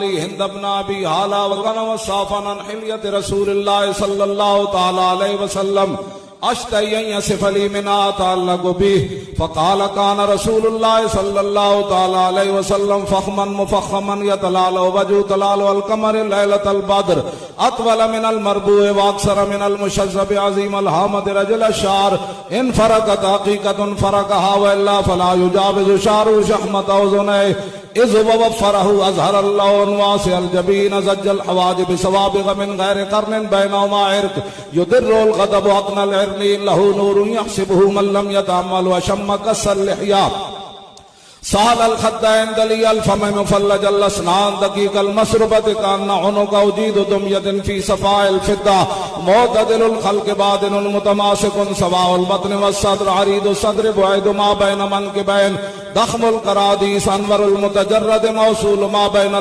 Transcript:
هند بن ابي هالا وكان وصافا عن حلية رسول الله صلى الله تعالى عليه وسلم اشتهي ان يصف لي ما اتعلق به فقال كان رسول الله صلى الله تعالى عليه وسلم فخما مفخما يتلال وجه تلال القمر ليلة البدر اطول من المربوع واكثر من المشذب عظيم الهامة رجل الشعر ان فرقت حقيقة فرقها والا فلا يجاوز شعر شحمة اذنيه اذ وفره اظهر اللون واسع الجبين زج الحواجب سوابغ من غير قرن بينهما عرق يدر الغضب اقنى العرنين له نور يحسبه من لم يتعمل وشم كس اللحية سال الخدين دلي الفم مفلج الاسنان دقيق المسربة كان عنق وجيد دمية في صفاء الفضة معتدل الخلق بادن متماسك سواء البطن والصدر عريض الصدر بعيد ما بين منكبين ضخم القراديس انور المتجرد موصول ما بين